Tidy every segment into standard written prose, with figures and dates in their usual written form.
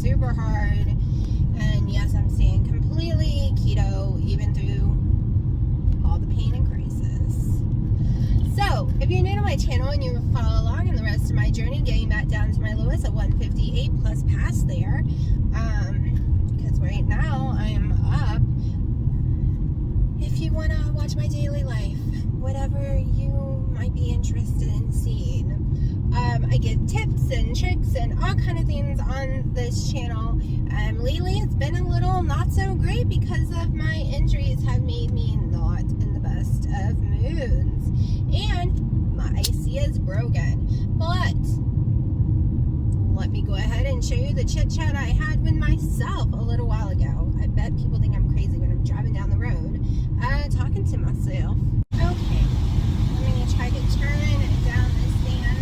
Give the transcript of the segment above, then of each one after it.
super hard. And yes, I'm staying completely keto, even through all the pain and crisis. So, if you're new to my channel and you follow along in the rest of my journey, getting back down to my lowest at 158 plus past there, because right now I am up. If you want to watch my daily life, whatever you might be interested in seeing, I give tips and tricks and all kind of things on this channel. Lately it's been a little not so great because of my injuries have made me not in the best of moods, and my AC is broken. But let me go ahead and show you the chit chat I had with myself a little while ago. I bet people think I'm crazy when I'm driving down the road talking to myself. Okay, let me try to turn down this fan.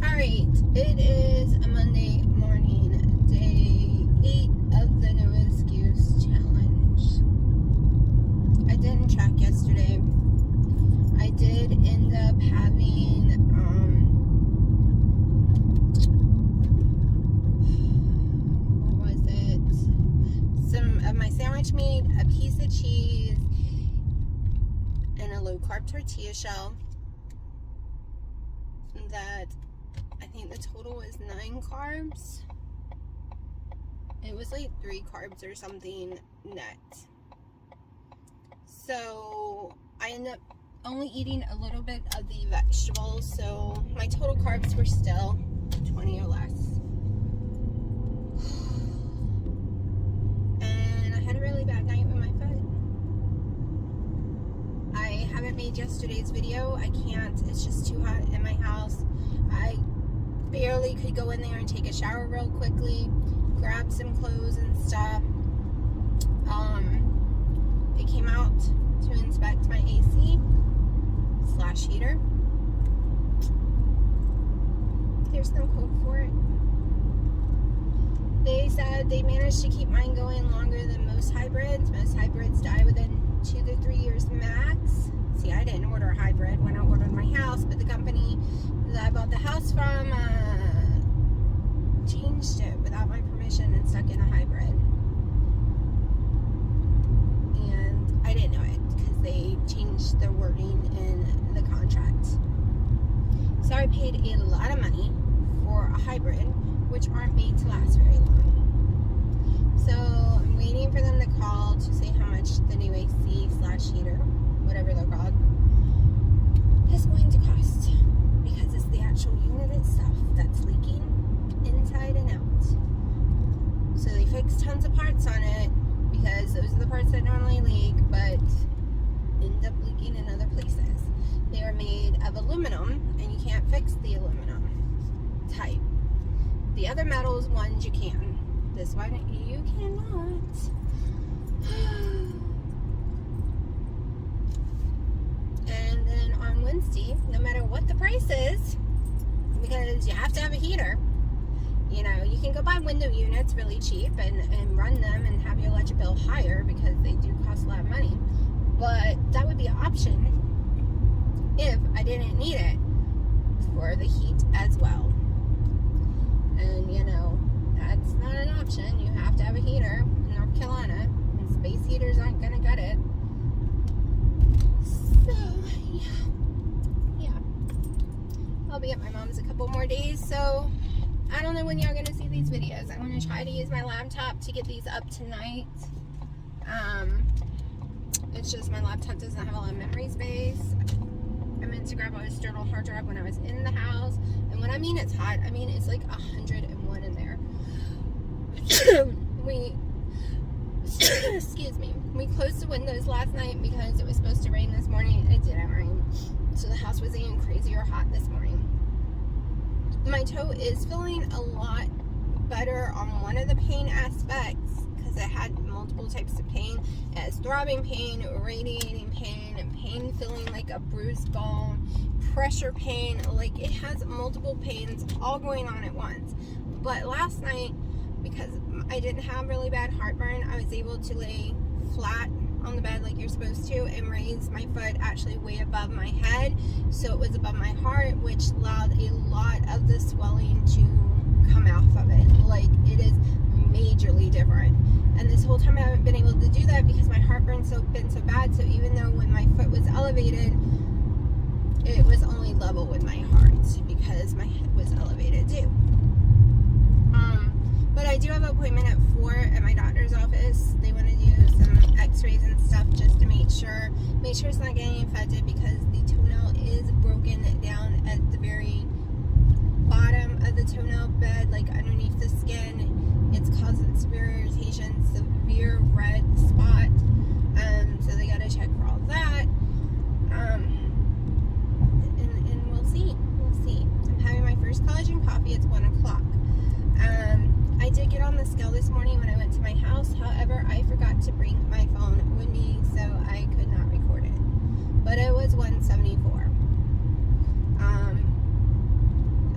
Alright, it is a Monday morning, day 8 of the No Excuse Challenge. I didn't track yesterday. I did end up having what was it? Some of my sandwich meat, a piece of cheese, and a low carb tortilla shell. That I think the total was 9 carbs. It was like 3 carbs or something net. So I ended up only eating a little bit of the vegetables, so my total carbs were still 20 or less. And I had a really bad night with my foot. I haven't made yesterday's video. I can't. It's just too hot in my house. I barely could go in there and take a shower real quickly, grab some clothes and stuff. They came out to inspect my AC/heater. There's no code for it. They said they managed to keep mine going longer than most hybrids. Most hybrids die within 2 to 3 years max. See, I didn't order a hybrid when I ordered my house, but the company that I bought the house from changed it without my permission and stuck in a hybrid. And I didn't know it because they changed the wording in the contract. So I paid a lot of money for a hybrid, which aren't made to last very long. So I'm waiting for them to call to say how much the new AC/heater, whatever they're called, is going to cost, because it's the actual unit itself that's leaking inside and out. So they fixed tons of parts on it, because those are the parts that normally leak but end up leaking in other places. They are made of aluminum, and you can't fix the aluminum type. The other metals ones you can. This one you cannot. And then on Wednesday, no matter what the price is, because you have to have a heater, you know, you can go buy window units really cheap and run them and have your electric bill higher, because they do cost a lot of money. But that would be an option if I didn't need it for the heat as well. And you know, that's not an option. You have to have a heater in North Carolina, and space heaters aren't gonna gut it. So yeah, I'll be at my mom's a couple more days, so I don't know when y'all gonna see these videos. I'm gonna try to use my laptop to get these up tonight. It's just my laptop doesn't have a lot of memory space. I meant to grab a external hard drive when I was in the house, and when I mean it's hot, I mean it's like 101 in there. Excuse me, we closed the windows last night because it was supposed to rain this morning. It didn't rain, so the house was even crazier hot this morning. My toe is feeling a lot better on one of the pain aspects, because it had multiple types of pain. It has throbbing pain, radiating pain, and pain feeling like a bruised bone, pressure pain, like it has multiple pains all going on at once. But last night, because I didn't have really bad heartburn, I was able to lay flat on the bed like you're supposed to and raise my foot actually way above my head, so it was above my heart, which allowed a lot of the swelling to whole time I haven't been able to do that because my heartburn's been so bad. So even though when my foot was elevated, it was only level with my heart because my head was elevated too. But I do have an appointment at 4 at my doctor's office. They want to do some x-rays and stuff just to make sure it's not getting infected, because the toenail is broken down at the very bottom of the toenail bed, like underneath the skin. It's causing severe irritation, severe red spot. So they got to check for all of that. And we'll see. I'm having my first collagen coffee. It's 1 o'clock. I did get on the scale this morning when I went to my house. However, I forgot to bring my phone with me, so I could not record it. But it was 174.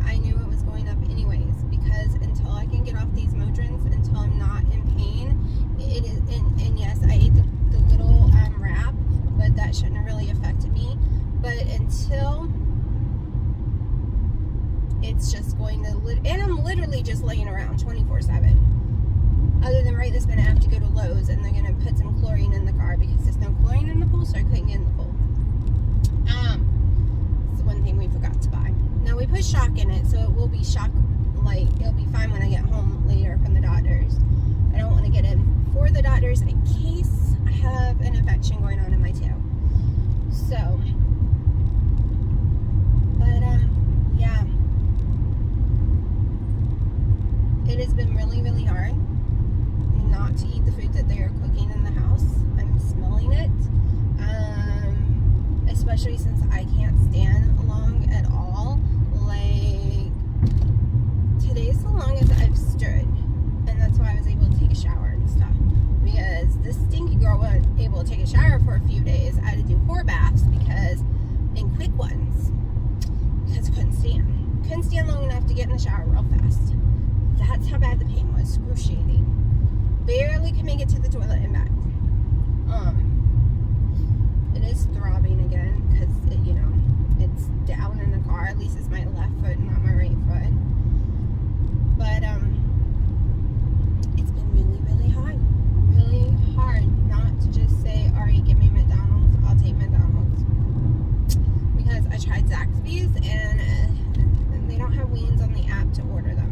I knew it was going up anyways, because until I can get off these Modrins, until I'm not in pain, it is. And yes, I ate the little wrap, but that shouldn't have really affected me. But until it's just going to, and I'm literally just laying around 24/7. Other than right this minute, I have to go to Lowe's, and they're going to put some chlorine in the car because there's no chlorine in the pool, so I couldn't get in the pool. It's the one thing we forgot to buy. Now we put shock in it, so it will be shock, like it'll be fine when I get home later from the doctors. I don't want to get in for the doctors in case I have an infection going on in my tail. So, but yeah. It has been really, really hard not to eat the food that they are cooking in the house. I'm smelling it. Especially since I can't stand long at all. Like, today's the longest I've stood. And that's why I was able to take a shower and stuff. Because this stinky girl wasn't able to take a shower for a few days. I had to do whore baths in quick ones. Because I couldn't stand. Couldn't stand long enough to get in the shower real fast. That's how bad the pain was. Excruciating. Barely could make it to the toilet and back. It is throbbing again because it's down in the car. At least it's my left foot, not my right foot. But it's been really, really hard. Really hard not to just say, "Alright, give me McDonald's. I'll take McDonald's." Because I tried Zaxby's and they don't have wings on the app to order them.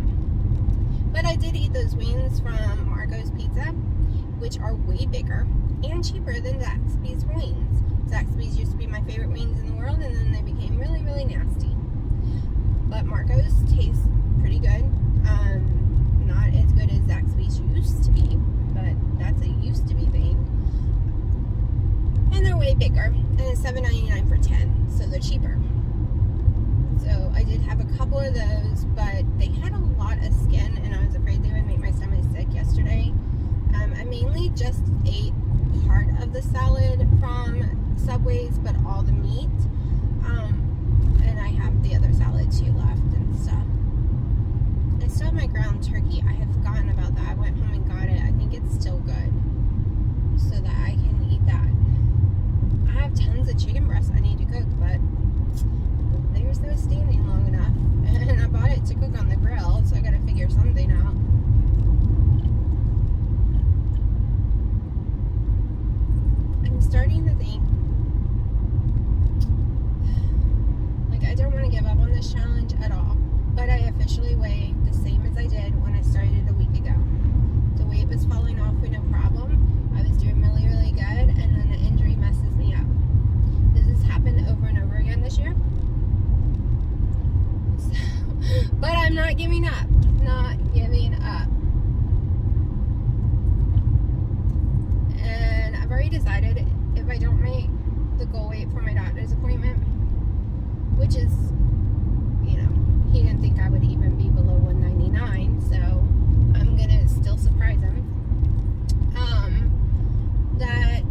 But I did eat those wings from Marco's Pizza, which are way bigger and cheaper than Zaxby's wings. Zaxby's used to be my favorite wings in the world, and then they became really, really nasty. But Marco's taste pretty good. Not as good as Zaxby's used to be, but that's a used to be thing. And they're way bigger, and it's $7.99 for 10, so they're cheaper. So I did have a couple of those, but they had a lot of skin, and I was afraid they would make my stomach sick yesterday. I mainly just ate part of the salad from Subway's, but all the meat. And I have the other salad too left and stuff. I still have my ground turkey. I had forgotten about that. I went home and got it. I think it's still good, so that I can eat that. I have tons of chicken breasts I need to cook, but there's no standing long enough. And I bought it to cook on the grill, so I gotta figure something out. I'm starting to think, like, I don't want to give up on this challenge at all. But I officially weigh the same as I did when I started a week ago. The weight was falling off with no problem. I was doing really, really good, and then the injury messes me up. This has happened over and over again this year. But I'm not giving up. Not giving up. And I've already decided if I don't make the goal weight for my doctor's appointment, which is, he didn't think I would even be below 199, so I'm gonna still surprise him. That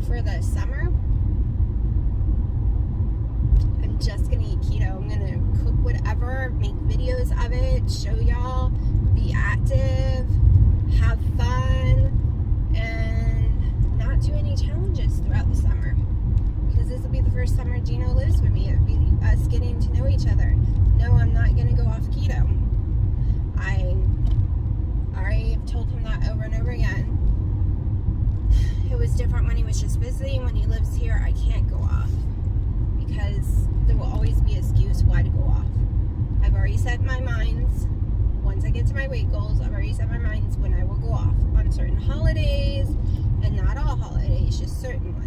for the summer, I'm just gonna eat keto. I'm gonna cook whatever, make videos of it, show y'all, be active, have fun, and not do any challenges throughout the summer. Because this will be the first summer Gino lives with me. It'll be us getting to know each other. No, I'm not gonna go off keto. I already told him that already set my minds. Once I get to my weight goals, I've already set my minds when I will go off on certain holidays, and not all holidays, just certain ones.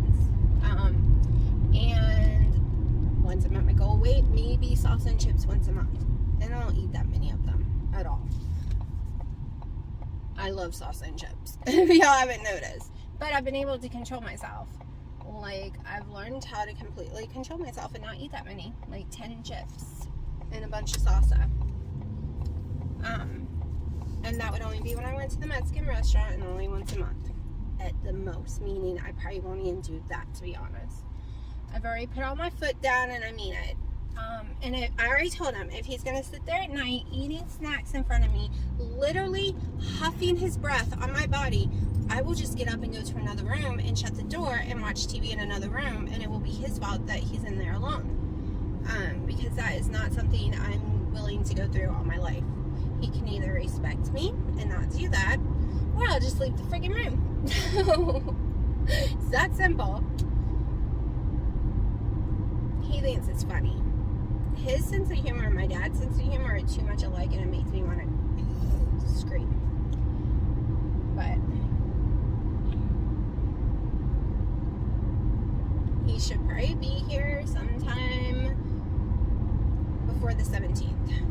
And once I'm at my goal weight, maybe salsa and chips once a month. And I don't eat that many of them at all. I love salsa and chips, if y'all haven't noticed. But I've been able to control myself. Like, I've learned how to completely control myself and not eat that many. Like 10 chips and a bunch of salsa. And that would only be when I went to the Mexican restaurant, and only once a month at the most, meaning I probably won't even do that, to be honest. I've already put all my foot down, and I mean it. I already told him, if he's gonna sit there at night eating snacks in front of me, literally huffing his breath on my body, I will just get up and go to another room and shut the door and watch TV in another room, and it will be his fault that he's in there alone. Because that is not something I'm willing to go through all my life. He can either respect me and not do that, or I'll just leave the friggin' room. It's that simple. He thinks it's funny. His sense of humor and my dad's sense of humor are too much alike, and it makes me want to scream. But he should probably be here sometime before the 17th.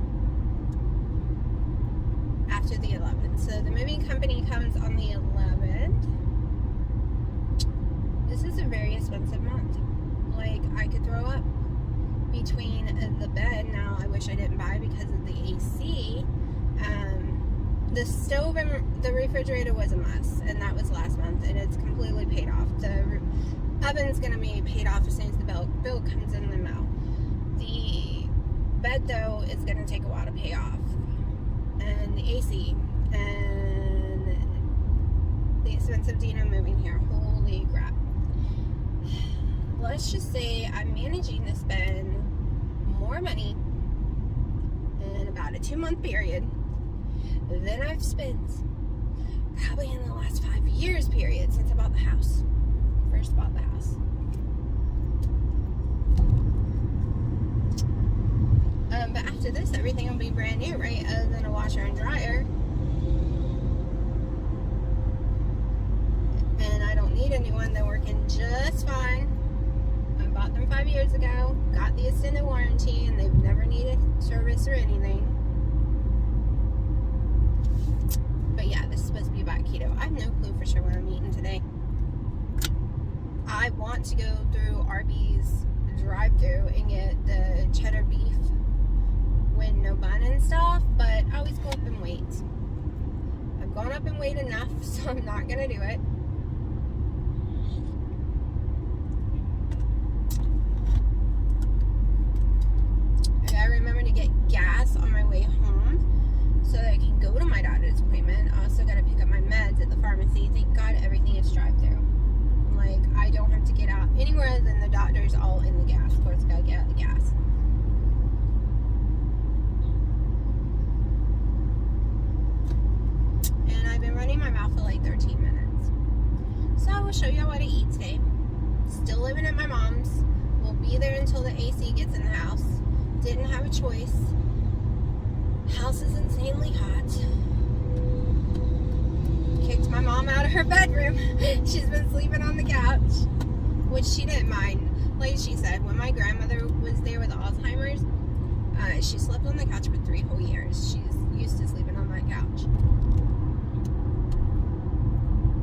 After the 11th. So the moving company comes on the 11th. This is a very expensive month. Like, I could throw up between the bed. Now, I wish I didn't buy because of the AC. The stove and the refrigerator was a mess, and that was last month, and it's completely paid off. The oven's going to be paid off as soon as the bill comes in the mail. The bed, though, is going to take a while to pay off. And the AC, and the expense of Dina moving here. Holy crap. Let's just say I'm managing to spend more money in about a 2-month period than I've spent probably in the last 5 years period since I bought the house. First bought the house. But after this, everything will be brand new, right? Other than a washer and dryer. And I don't need a new one. They're working just fine. I bought them 5 years ago. Got the extended warranty, and they've never needed service or anything. But yeah, this is supposed to be about keto. I have no clue for sure what I'm eating today. I want to go through Arby's drive-thru and get the cheddar beef with no bun and stuff, but I always go up in weight. I've gone up in weight enough, so I'm not gonna do it. I gotta remember to get gas on my way home so that I can go to my doctor's appointment. I also gotta pick up my meds at the pharmacy. Thank God everything is drive-thru. Like, I don't have to get out anywhere than the doctor's all in the gas. Of course, gotta get out the gas. And I've been running my mouth for like 13 minutes. So I will show y'all what I eat today. Still living at my mom's. We'll be there until the AC gets in the house. Didn't have a choice. House is insanely hot. Kicked my mom out of her bedroom. She's been sleeping on the couch, which she didn't mind. Like she said, when my grandmother was there with Alzheimer's, she slept on the couch for 3 whole years. She's used to sleeping on that couch.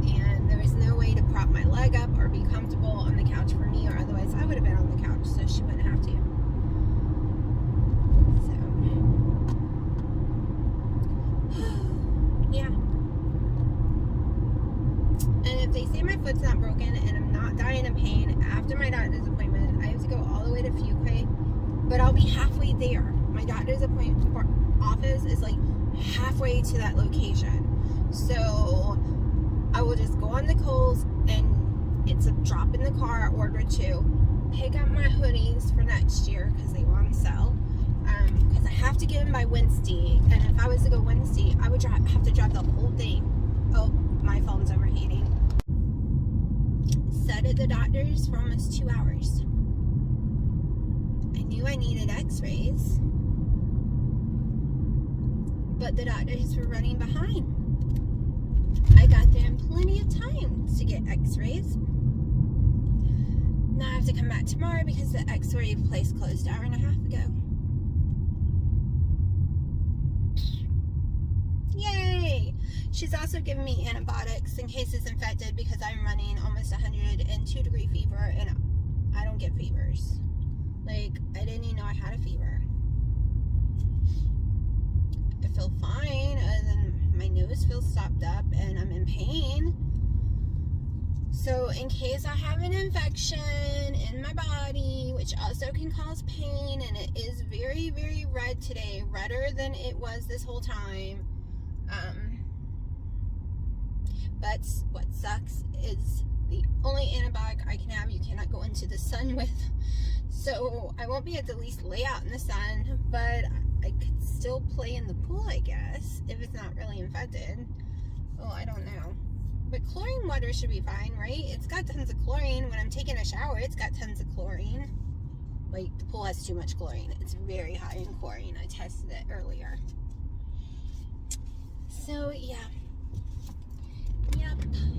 And there was no way to prop my leg up or be comfortable on the couch for me, or otherwise I would have been on the couch, so she wouldn't have to. Yeah. And if they say my foot's not broken and I'm not dying of pain after my doctor's appointment, I have to go all the way to Fuquay, but I'll be halfway there. My doctor's office is like halfway to that location. So I will just go on the Kohl's, and it's a drop in the car, order 2, pick up my hoodies for next year because they were on sale. Because I have to get them by Wednesday, and if I was to go Wednesday, I would have to drive the whole thing. Oh, my phone's overheating. Sat at the doctor's for almost 2 hours. I knew I needed x-rays. but the doctors were running behind. I got there in plenty of time to get x-rays. Now I have to come back tomorrow because the x-ray place closed an hour and a half ago. Yay! She's also given me antibiotics in case it's infected because I'm running almost 102 degree fever and I don't get fevers. Like, I didn't even know I had a fever. I feel fine, other than my nose feels stopped up and I'm in pain. So in case I have an infection in my body, which also can cause pain, and it is very, very red today, redder than it was this whole time. But what sucks is the only antibiotic I can have, you cannot go into the sun with. So I won't be able to at least lay out in the sun, but I could still play in the pool, I guess, if it's not really infected. Oh, I don't know. But chlorine water should be fine, right? It's got tons of chlorine. When I'm taking a shower, it's got tons of chlorine. Like, the pool has too much chlorine. It's very high in chlorine. I tested it earlier. So, yeah. Yep.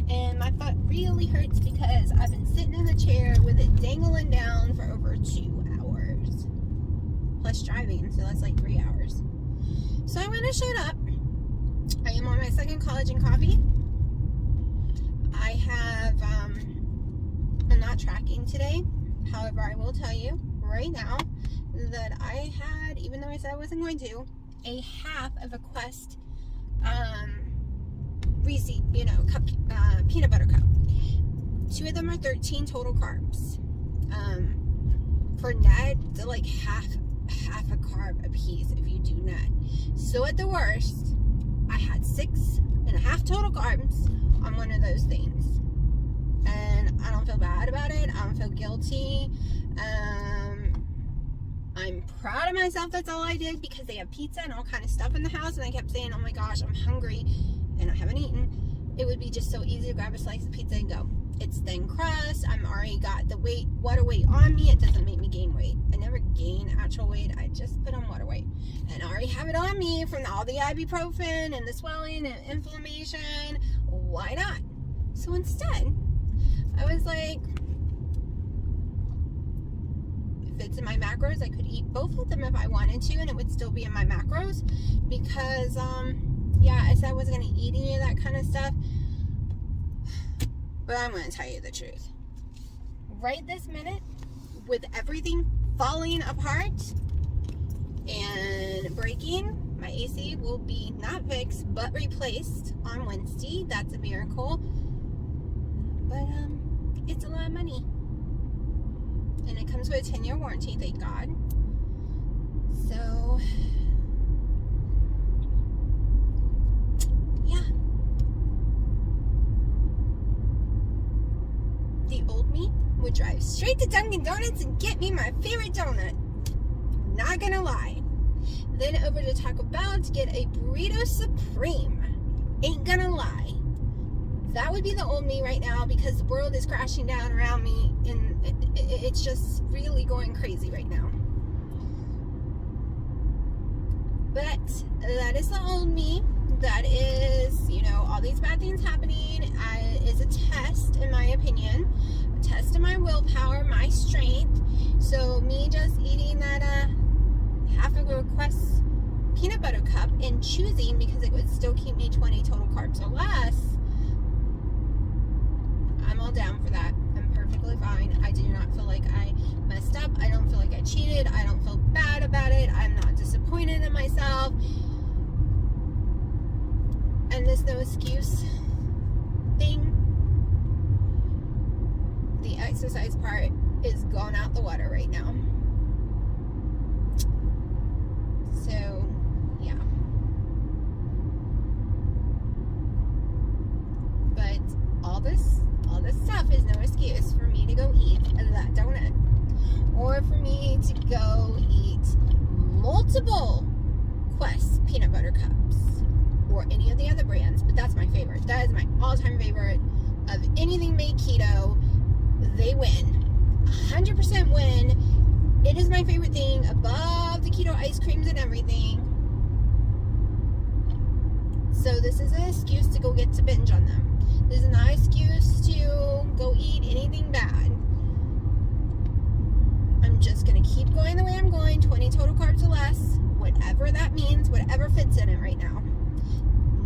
And my butt really hurts because I've been sitting in the chair with it dangling down for over 2 hours. Plus driving, so that's like 3 hours. So I'm going to shut up. I am on my second collagen coffee. I have, I'm not tracking today. However, I will tell you right now that I had, even though I said I wasn't going to, a half of a Quest, Reese, cup, peanut butter cup. 2 of them are 13 total carbs. For net, they're like half a carb a piece if you do net. So at the worst, I had 6.5 total carbs on one of those things. And I don't feel bad about it. I don't feel guilty. I'm proud of myself. That's all I did because they have pizza and all kind of stuff in the house. And I kept saying, oh my gosh, I'm hungry and I haven't eaten. It would be just so easy to grab a slice of pizza and go. It's thin crust. I'm already got the water weight on me. It doesn't make me gain weight. I never gain actual weight. I just put on water weight. And I already have it on me from all the ibuprofen and the swelling and inflammation. Why not? So instead, I was like, if it's in my macros, I could eat both of them if I wanted to, and it would still be in my macros because, I said I wasn't going to eat any of that kind of stuff. But I'm going to tell you the truth. Right this minute, with everything falling apart and breaking, my AC will be not fixed, but replaced on Wednesday. That's a miracle. But, it's a lot of money. And it comes with a 10-year warranty, thank God. So, yeah. The old me would drive straight to Dunkin' Donuts and get me my favorite donut. Not gonna lie. Then over to Taco Bell to get a burrito supreme. Ain't gonna lie. That would be the old me right now because the world is crashing down around me and it's just really going crazy right now. But that is the old me. That is, all these bad things happening is a test, in my opinion. A test of my willpower, my strength. So me just eating that half of a Quest peanut butter cup and choosing because it would still keep me 20 total carbs or less, I'm all down for that. I'm perfectly fine. I do not feel like I messed up. I don't feel like I cheated. I don't feel bad about it. I'm not disappointed in myself. And this no excuse thing, the exercise part is going out the water right now. So, yeah. But all this stuff is no excuse for me to go eat that donut. Or for me to go eat multiple Quest peanut butter cups. Or any of the other brands, but that's my favorite. That is my all-time favorite of anything made keto. They win. 100% win. It is my favorite thing above the keto ice creams and everything. So this is an excuse to go get to binge on them. This is not an excuse to go eat anything bad. I'm just going to keep going the way I'm going, 20 total carbs or less, whatever that means, whatever fits in it right now.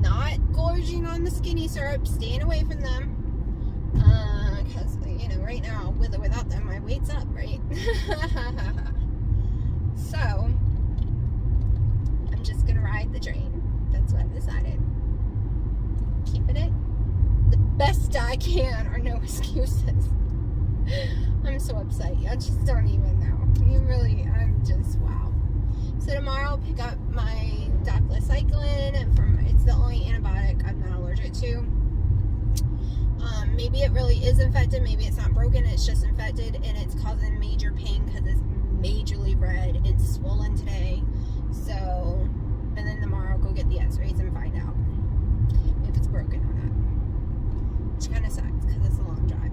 Not gorging on the skinny syrup, staying away from them. Because, you know, right now, with or without them, my weight's up, right? So, I'm just going to ride the train. That's what I've decided. Keeping it the best I can, or no excuses. I'm so upset. I just don't even know. I'm just, wow. So tomorrow I'll pick up my doxycycline, it's the only antibiotic I'm not allergic to. Maybe it really is infected, maybe it's not broken, it's just infected, and it's causing major pain because it's majorly red. It's swollen today. So, and then tomorrow I'll go get the x-rays and find out if it's broken or not. Which kind of sucks because it's a long drive.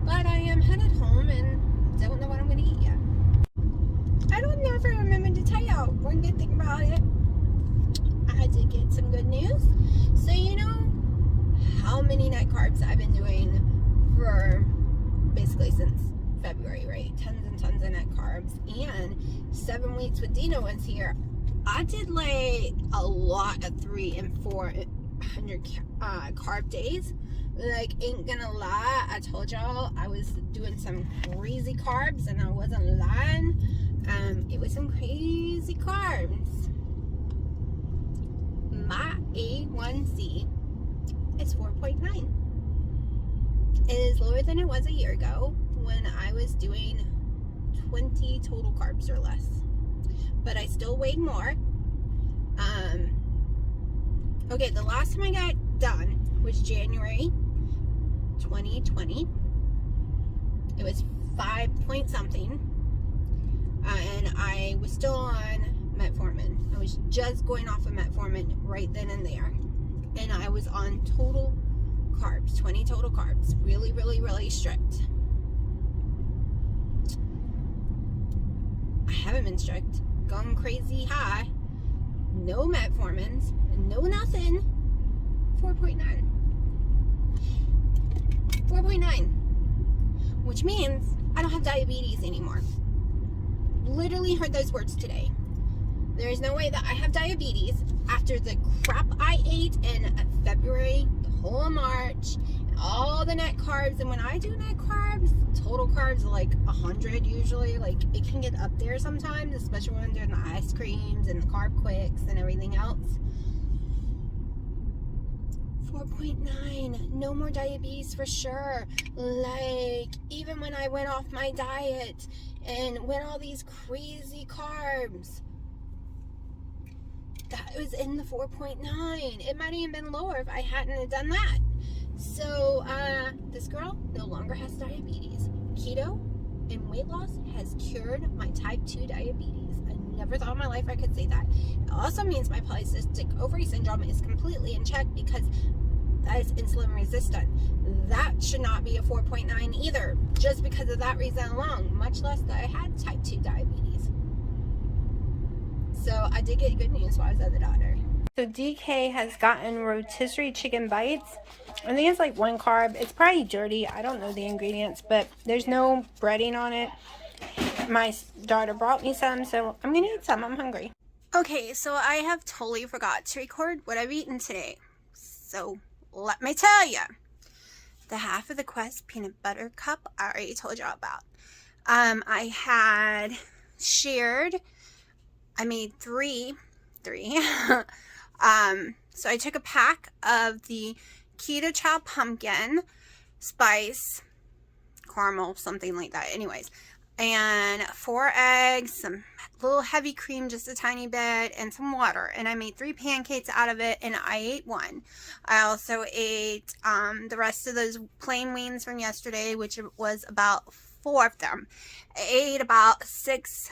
But I am headed home and don't know what I'm going to eat yet. I don't know if I remember to tell y'all one good thing about it. I did get some good news. So you know how many net carbs I've been doing for basically since February, right? Tons and tons of net carbs. And 7 weeks with Dino was here. I did like a lot of 300 and 400 carb days. Like, ain't gonna lie, I told y'all I was doing some crazy carbs and I wasn't lying. It was some crazy carbs. My A1C is 4.9. It is lower than it was a year ago when I was doing 20 total carbs or less. But I still weighed more. Okay, the last time I got done was January 2020. It was 5 point something. And I was still on metformin. I was just going off of metformin right then and there. And I was on total carbs, 20 total carbs. Really, really, really strict. I haven't been strict. Going crazy high. No metformins. No nothing. 4.9. 4.9. Which means I don't have diabetes anymore. Literally heard those words today. There is no way that I have diabetes after the crap I ate in February, the whole of March, and all the net carbs. And when I do net carbs, total carbs are like 100 usually. Like, it can get up there sometimes, especially when I'm doing the ice creams and the carb quicks and everything else. 4.9. No more diabetes for sure. Like, even when I went off my diet and went all these crazy carbs, that was in the 4.9. It might have even been lower if I hadn't have done that. So, this girl no longer has diabetes. Keto and weight loss has cured my type 2 diabetes. I never thought in my life I could say that. It also means my polycystic ovary syndrome is completely in check because that is insulin resistant. That should not be a 4.9 either, just because of that reason alone, much less that I had type 2 diabetes. So I did get good news while I was at the doctor. So DK has gotten rotisserie chicken bites. I think it's like 1 carb. It's probably dirty. I don't know the ingredients, but there's no breading on it. My daughter brought me some, so I'm going to eat some. I'm hungry. Okay, so I have totally forgot to record what I've eaten today. So let me tell you. The half of the Quest peanut butter cup I already told y'all about. I had shared, I made three. So I took a pack of the Keto Chow pumpkin spice caramel, something like that. Anyways, and 4 eggs, some little heavy cream, just a tiny bit, and some water. And I made 3 pancakes out of it, and I ate 1. I also ate the rest of those plain wings from yesterday, which was about 4 of them. I ate about 6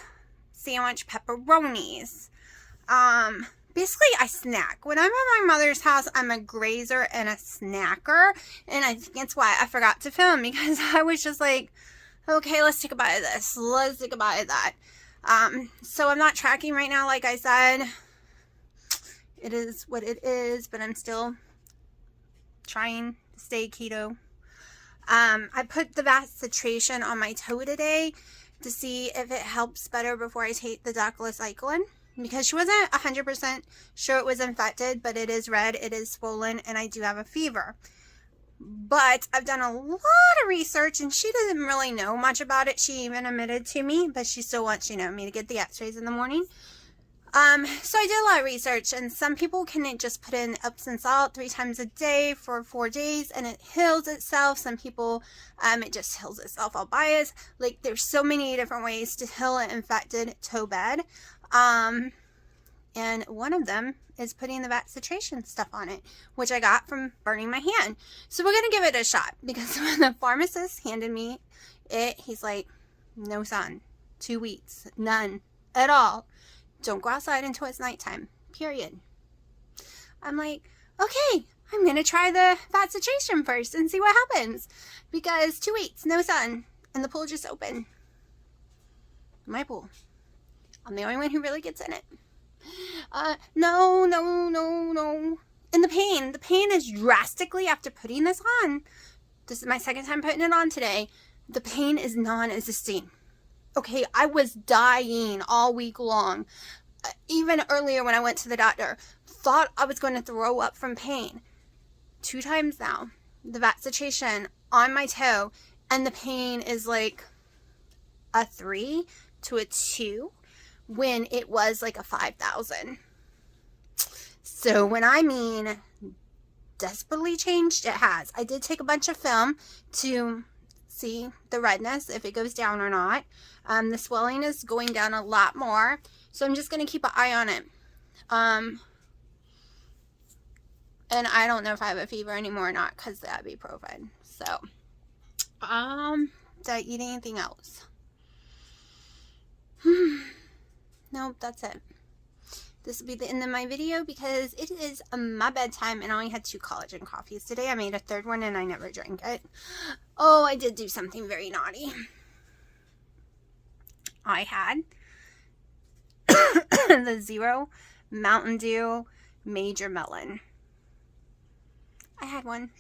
sandwich pepperonis. Basically, I snack. When I'm at my mother's house, I'm a grazer and a snacker. And I think it's why I forgot to film, because I was just like, okay, let's take a bite of this. Let's take a bite of that. So I'm not tracking right now, like I said. It is what it is, but I'm still trying to stay keto. I put the vascitration on my toe today to see if it helps better before I take the doxycycline, because she wasn't 100% sure it was infected, but it is red, it is swollen, and I do have a fever. But I've done a lot of research, and she doesn't really know much about it. She even admitted to me, but she still wants, me to get the x-rays in the morning. So I did a lot of research, and some people can just put in Epsom salt 3 times a day for 4 days, and it heals itself. Some people, it just heals itself all by it. Like, there's so many different ways to heal an infected toe bed. And one of them is putting the vascitration stuff on it, which I got from burning my hand. So we're going to give it a shot, because when the pharmacist handed me it, he's like, no sun, 2 weeks, none at all. Don't go outside until it's nighttime, period. I'm like, okay, I'm going to try the vascitration first and see what happens. Because 2 weeks, no sun, and the pool just opened. My pool. I'm the only one who really gets in it. No. And the pain is drastically, after putting this on, this is my second time putting it on today, the pain is non-existing. Okay, I was dying all week long. Even earlier when I went to the doctor, thought I was going to throw up from pain. 2 times now, the vascitration on my toe, and the pain is like a 3 to a 2 when it was like a 5,000. So when I mean desperately changed, it has. I did take a bunch of film to see the redness, if it goes down or not. The swelling is going down a lot more, so I'm just going to keep an eye on it. And I don't know if I have a fever anymore or not, because of the ibuprofen. So, did I eat anything else? Nope, that's it. This will be the end of my video, because it is my bedtime, and I only had 2 collagen coffees today. I made a 3rd one, and I never drank it. Oh, I did do something very naughty. I had the Zero Mountain Dew Major Melon. I had one.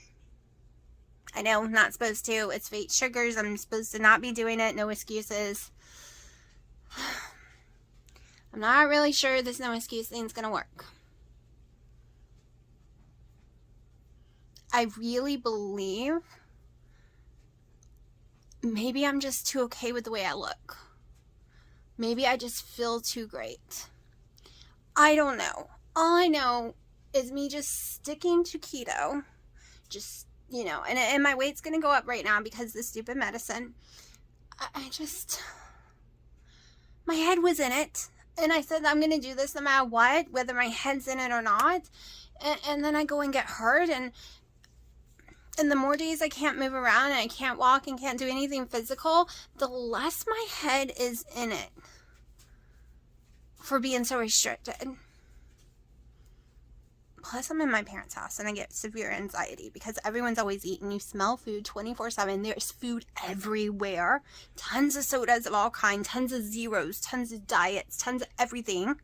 I know, I'm not supposed to. It's fake sugars. I'm supposed to not be doing it. No excuses. I'm not really sure this no excuse thing's gonna work. I really believe maybe I'm just too okay with the way I look. Maybe I just feel too great. I don't know. All I know is me just sticking to keto. Just, and my weight's gonna go up right now because of the stupid medicine. My head was in it. And I said, I'm going to do this no matter what, whether my head's in it or not. And then I go and get hurt. And the more days I can't move around and I can't walk and can't do anything physical, the less my head is in it for being so restricted. Plus, I'm in my parents' house and I get severe anxiety because everyone's always eating. You smell food 24/7. There's food everywhere. Tons of sodas of all kinds. Tons of zeros. Tons of diets. Tons of everything.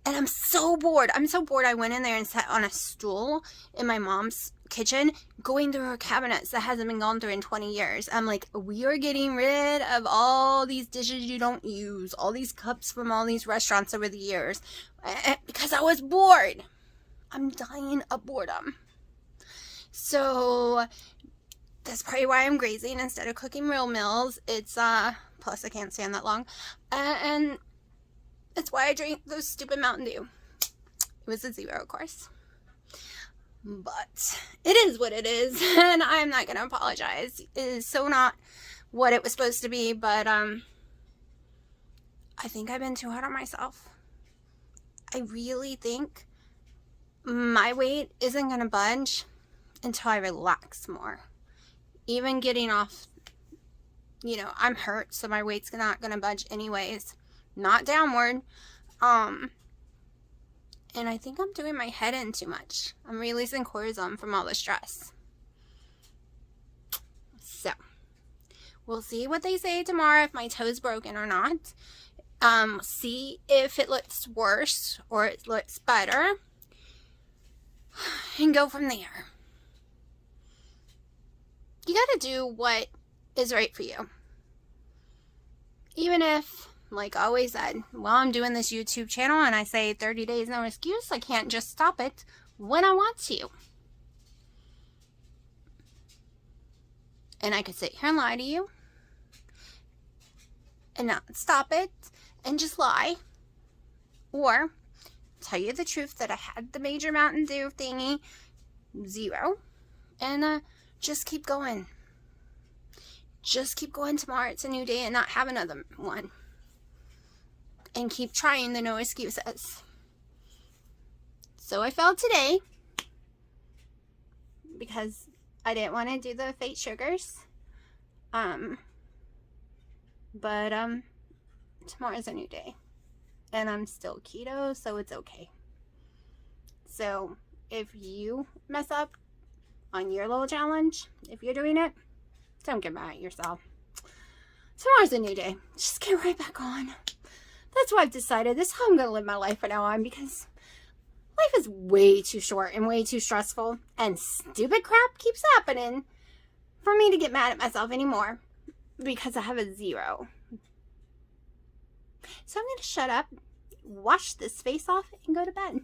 And I'm so bored. I went in there and sat on a stool in my mom's kitchen going through her cabinets that hasn't been gone through in 20 years. I'm like, we are getting rid of all these dishes you don't use. All these cups from all these restaurants over the years. Because I was bored. I'm dying of boredom. So that's probably why I'm grazing instead of cooking real meals. It's plus I can't stand that long. And it's why I drink those stupid Mountain Dew. It was a Zero, of course. But it is what it is, and I'm not going to apologize. It is so not what it was supposed to be, but I think I've been too hard on myself. I really think my weight isn't going to budge until I relax more. Even getting off, I'm hurt, so my weight's not going to budge anyways. Not downward. And I think I'm doing my head in too much. I'm releasing cortisol from all the stress. So, we'll see what they say tomorrow if my toe's broken or not. See if it looks worse or it looks better. and go from there. You gotta do what is right for you. Even if, like I always said, while I'm doing this YouTube channel and I say 30 days no excuse, I can't just stop it when I want to. And I could sit here and lie to you and not stop it and just lie. Or tell you the truth that I had the major Mountain Dew thingy, 0, and just keep going. Just keep going. Tomorrow it's a new day and not have another one. And keep trying the no excuses. So I failed today because I didn't want to do the fake sugars. But tomorrow's a new day. And I'm still keto, so it's okay. So if you mess up on your little challenge, if you're doing it, don't get mad at yourself. Tomorrow's a new day. Just get right back on. That's why I've decided this is how I'm going to live my life from now on, because life is way too short and way too stressful, and stupid crap keeps happening for me to get mad at myself anymore because I have a 0. So I'm going to shut up, wash this face off, and go to bed.